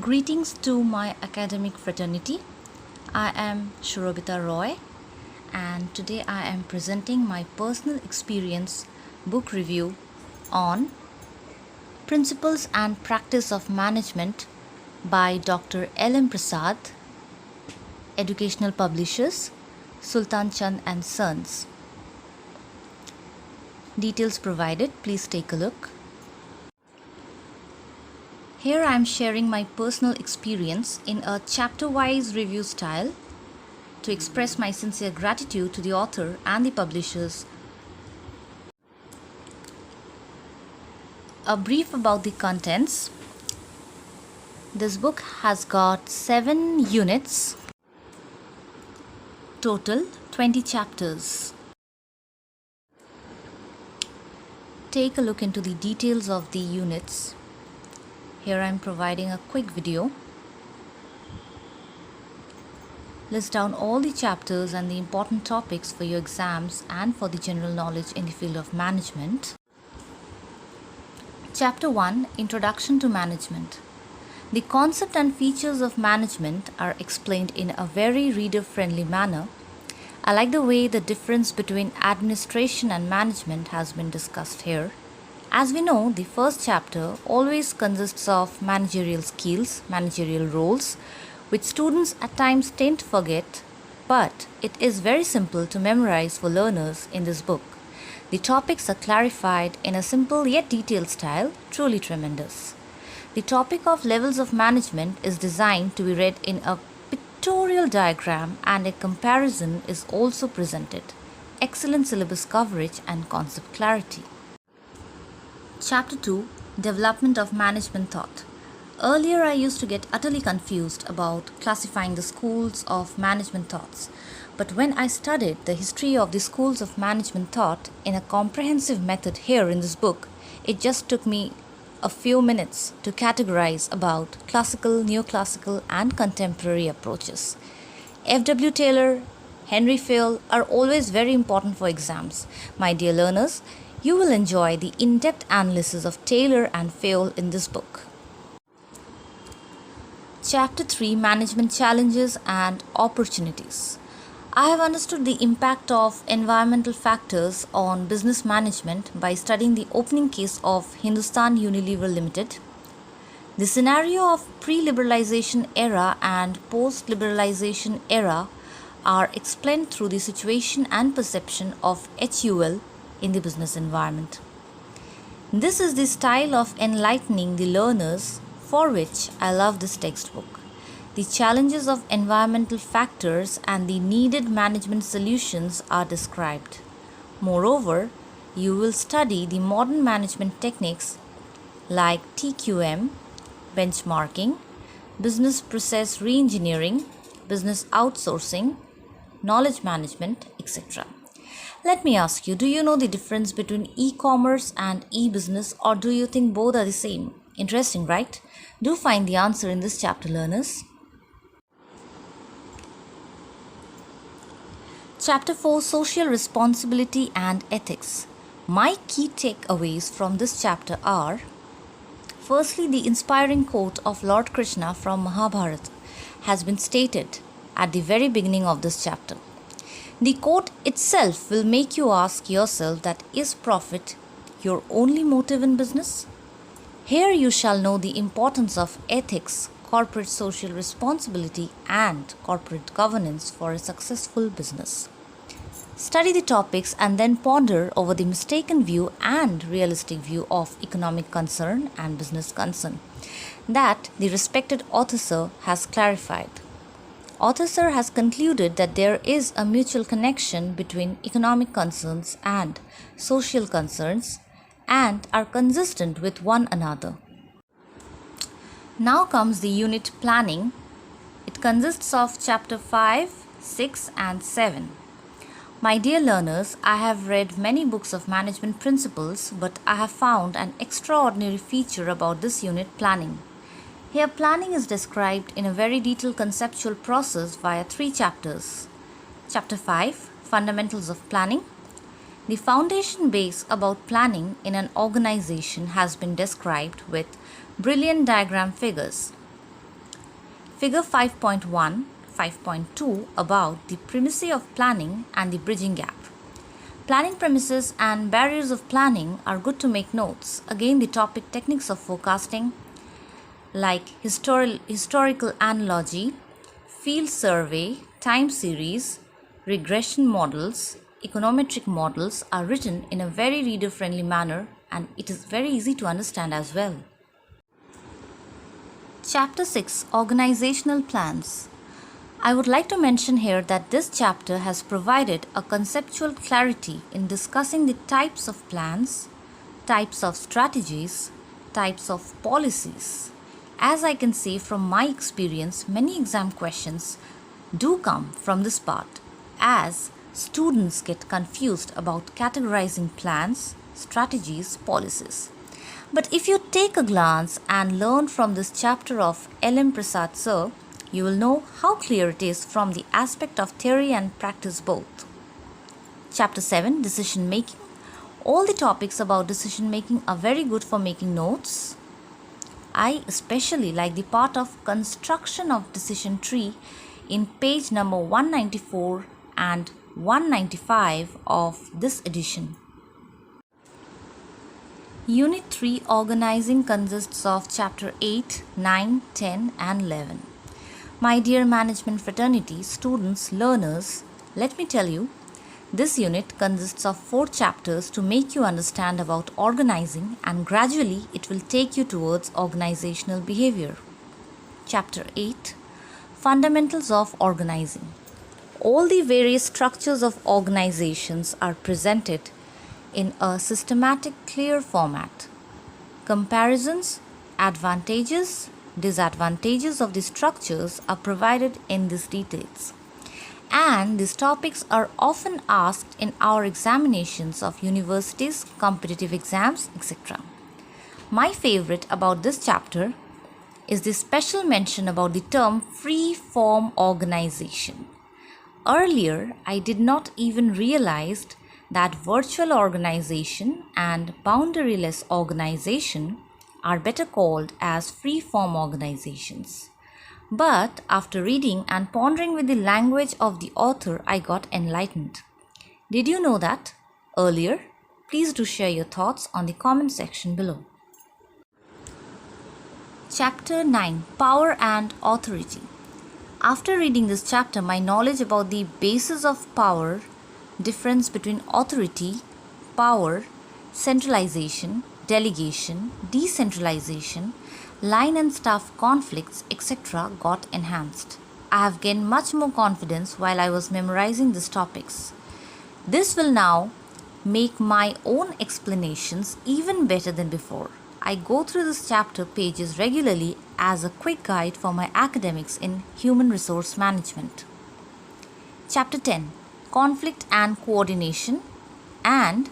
Greetings to my academic fraternity. I am Surabita Roy, and today I am presenting my personal experience book review on Principles and Practice of Management by Dr.L.M. Prasad, Educational Publishers, Sultan Chand and Sons. Details provided, please take a look. Here I am sharing my personal experience in a chapter-wise review style to express my sincere gratitude to the author and the publishers. A brief about the contents. This book has got 7 units, total 20 chapters. Take a look into the details of the units. Here I am providing a quick video. List down all the chapters and the important topics for your exams and for the general knowledge in the field of management. Chapter 1, Introduction to Management. The concept and features of management are explained in a very reader-friendly manner. I like the way the difference between administration and management has been discussed here. As we know, the first chapter always consists of managerial skills, managerial roles, which students at times tend to forget, but it is very simple to memorize for learners in this book. The topics are clarified in a simple yet detailed style, truly tremendous. The topic of levels of management is designed to be read in a pictorial diagram, and a comparison is also presented. Excellent syllabus coverage and concept clarity. Chapter 2, Development of Management Thought. Earlier I used to get utterly confused about classifying the schools of management thoughts. But when I studied the history of the schools of management thought in a comprehensive method here in this book, it just took me a few minutes to categorize about classical, neoclassical and contemporary approaches. F.W. Taylor, Henry Fayol are always very important for exams. My dear learners, you will enjoy the in-depth analysis of Taylor and Fayol in this book. Chapter 3, Management Challenges and Opportunities. I have understood the impact of environmental factors on business management by studying the opening case of Hindustan Unilever Limited. The scenario of pre-liberalization era and post-liberalization era are explained through the situation and perception of HUL in the business environment. This is the style of enlightening the learners for which I love this textbook. The challenges of environmental factors and the needed management solutions are described. Moreover, you will study the modern management techniques like TQM, benchmarking, business process reengineering, business outsourcing, knowledge management, etc. Let me ask you, do you know the difference between e-commerce and e-business, or do you think both are the same? Interesting, right? Do find the answer in this chapter, learners. Chapter 4, Social Responsibility and Ethics. My key takeaways from this chapter are: firstly, the inspiring quote of Lord Krishna from Mahabharata has been stated at the very beginning of this chapter. The quote itself will make you ask yourself that is profit your only motive in business? Here you shall know the importance of ethics, corporate social responsibility and corporate governance for a successful business. Study the topics and then ponder over the mistaken view and realistic view of economic concern and business concern that the respected author Sir has clarified. Author Sir has concluded that there is a mutual connection between economic concerns and social concerns and are consistent with one another. Now comes the unit planning. It consists of chapter 5, 6 and 7. My dear learners, I have read many books of management principles, but I have found an extraordinary feature about this unit, planning. Here, planning is described in a very detailed conceptual process via 3 chapters. Chapter 5, Fundamentals of Planning. The foundation base about planning in an organization has been described with brilliant diagram figures. Figure 5.1, 5.2 about the primacy of planning and the bridging gap. Planning premises and barriers of planning are good to make notes. Again, the topic techniques of forecasting like historical analogy, field survey, time series, regression models, econometric models are written in a very reader-friendly manner, and it is very easy to understand as well. Chapter 6, Organizational Plans. I would like to mention here that this chapter has provided a conceptual clarity in discussing the types of plans, types of strategies, types of policies. As I can see from my experience, many exam questions do come from this part, as students get confused about categorizing plans, strategies, policies. But if you take a glance and learn from this chapter of L.M. Prasad Sir, you will know how clear it is from the aspect of theory and practice both. Chapter 7, Decision Making. All the topics about decision making are very good for making notes. I especially like the part of construction of decision tree in page number 194 and 195 of this edition. Unit 3 Organizing consists of Chapter 8, 9, 10 and 11. My dear management fraternity, students, learners, let me tell you, this unit consists of 4 chapters to make you understand about organizing, and gradually it will take you towards organizational behavior. Chapter 8 Fundamentals of Organizing. All the various structures of organizations are presented in a systematic, clear format. Comparisons, advantages, disadvantages of the structures are provided in these details. And these topics are often asked in our examinations of universities, competitive exams, etc. My favorite about this chapter is the special mention about the term free-form organization. Earlier, I did not even realize that virtual organization and boundaryless organization are better called as free-form organizations. But after reading and pondering with the language of the author, I got enlightened. Did you know that earlier? Please do share your thoughts on the comment section below. Chapter 9, Power and Authority. After reading this chapter, my knowledge about the basis of power, difference between authority, power, centralization, delegation, decentralization, line and staff conflicts, etc. got enhanced. I have gained much more confidence while I was memorizing these topics. This will now make my own explanations even better than before. I go through this chapter pages regularly as a quick guide for my academics in human resource management. Chapter 10, Conflict and Coordination, and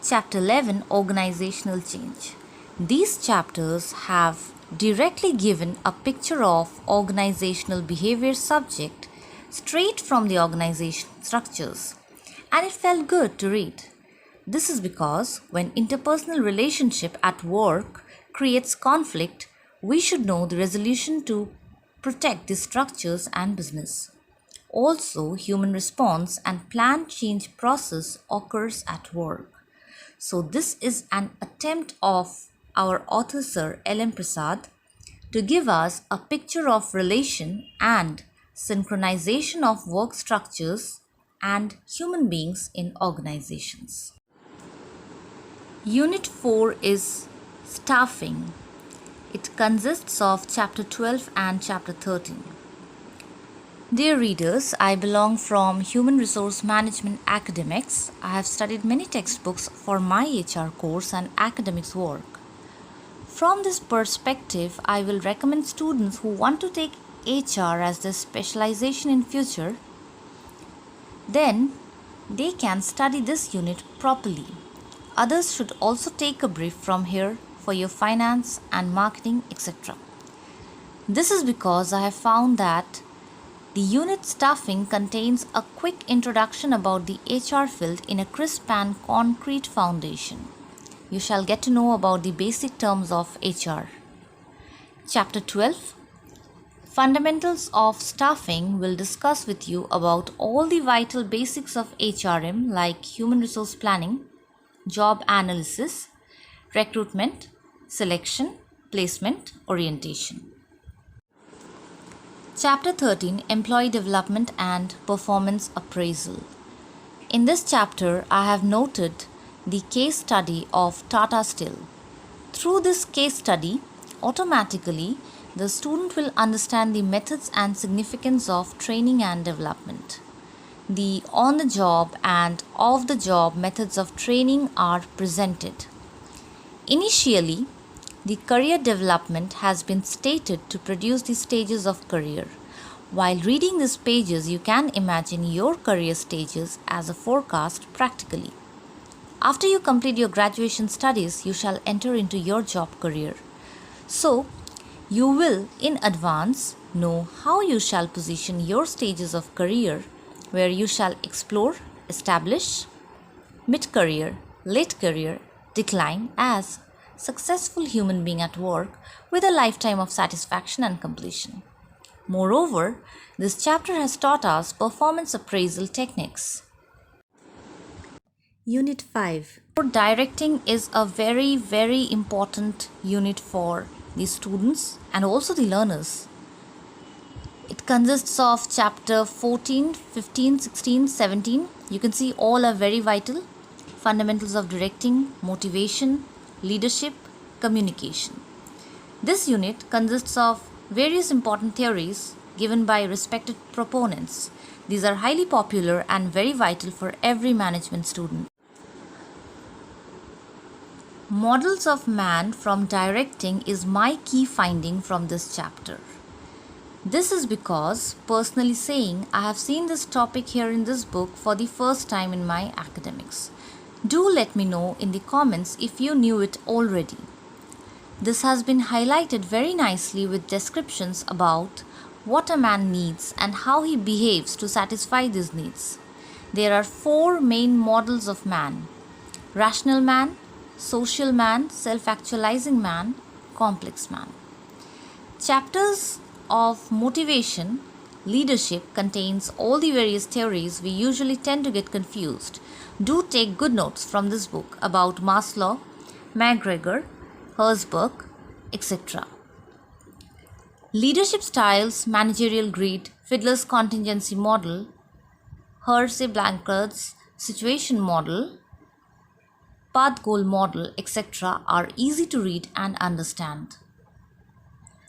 Chapter 11, Organizational Change. These chapters have directly given a picture of organizational behavior subject straight from the organization structures, and it felt good to read. This is because when interpersonal relationship at work creates conflict, we should know the resolution to protect the structures and business. Also, human response and planned change process occurs at work. So this is an attempt of our author Sir L.M. Prasad to give us a picture of relation and synchronization of work structures and human beings in organizations. Unit 4 is Staffing. It consists of Chapter 12 and Chapter 13. Dear readers, I belong from Human Resource Management Academics. I have studied many textbooks for my HR course and academics work. From this perspective, I will recommend students who want to take HR as their specialization in future, then they can study this unit properly. Others should also take a brief from here for your finance and marketing, etc. This is because I have found that the unit Staffing contains a quick introduction about the HR field in a crisp and concrete foundation. You shall get to know about the basic terms of HR. Chapter 12, Fundamentals of Staffing will discuss with you about all the vital basics of HRM like human resource planning, job analysis, recruitment, selection, placement, orientation. Chapter 13, Employee Development and Performance Appraisal. In this chapter, I have noted the case study of Tata Steel. Through this case study, automatically, the student will understand the methods and significance of training and development. The on-the-job and off-the-job methods of training are presented. Initially, the career development has been stated to produce the stages of career. While reading these pages, you can imagine your career stages as a forecast practically. After you complete your graduation studies, you shall enter into your job career. So, you will in advance know how you shall position your stages of career, where you shall explore, establish, mid-career, late career, decline as successful human being at work with a lifetime of satisfaction and completion. Moreover, this chapter has taught us performance appraisal techniques. Unit 5. Directing is a very important unit for the students and also the learners. It consists of chapter 14, 15, 16, 17. You can see all are very vital. Fundamentals of directing, motivation, leadership, communication. This unit consists of various important theories given by respected proponents. These are highly popular and very vital for every management student. Models of man from directing is my key finding from this chapter. This is because, personally saying, I have seen this topic here in this book for the first time in my academics. Do let me know in the comments if you knew it already. This has been highlighted very nicely with descriptions about what a man needs and how he behaves to satisfy these needs. There are 4 main models of man: rational man, social man, self-actualizing man, complex man. Chapters of motivation, leadership contains all the various theories we usually tend to get confused. Do take good notes from this book about Maslow, McGregor, Herzberg, etc. Leadership styles, managerial greed, Fiedler's contingency model, Hersey-Blanchard's situation model, path goal model, etc. are easy to read and understand.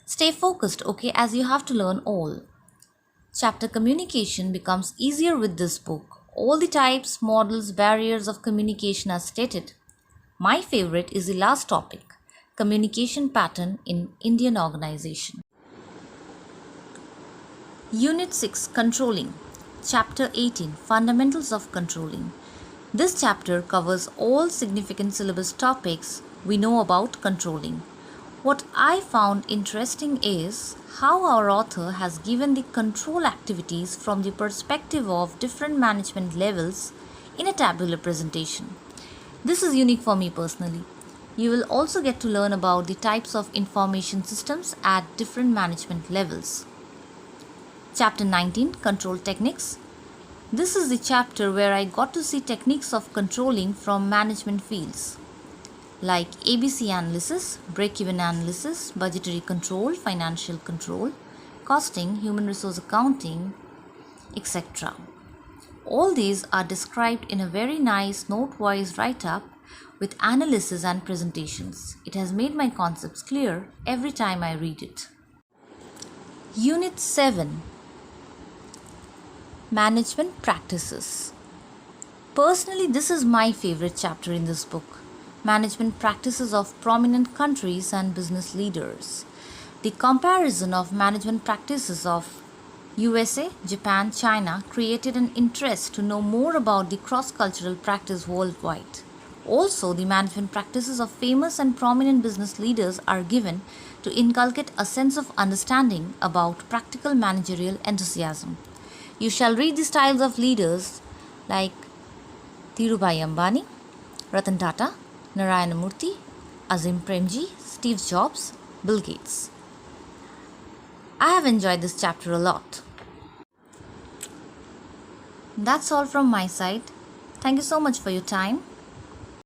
Stay focused, okay, as you have to learn all. Chapter communication becomes easier with this book. All the types, models, barriers of communication are stated. My favorite is the last topic, communication pattern in Indian organization. Unit 6, Controlling. Chapter 18, Fundamentals of Controlling. This chapter covers all significant syllabus topics we know about controlling. What I found interesting is how our author has given the control activities from the perspective of different management levels in a tabular presentation. This is unique for me personally. You will also get to learn about the types of information systems at different management levels. Chapter 19, Control Techniques. This is the chapter where I got to see techniques of controlling from management fields like ABC analysis, break-even analysis, budgetary control, financial control, costing, human resource accounting, etc. All these are described in a very nice note-wise write-up with analysis and presentations. It has made my concepts clear every time I read it. Unit 7, Management Practices. Personally, this is my favorite chapter in this book. Management practices of prominent countries and business leaders. The comparison of management practices of USA, Japan, China created an interest to know more about the cross-cultural practice worldwide. Also, the management practices of famous and prominent business leaders are given to inculcate a sense of understanding about practical managerial enthusiasm. You shall read the styles of leaders like Dhirubhai Ambani, Ratan Tata, Narayana Murthy, Azim Premji, Steve Jobs, Bill Gates. I have enjoyed this chapter a lot. That's all from my side. Thank you so much for your time.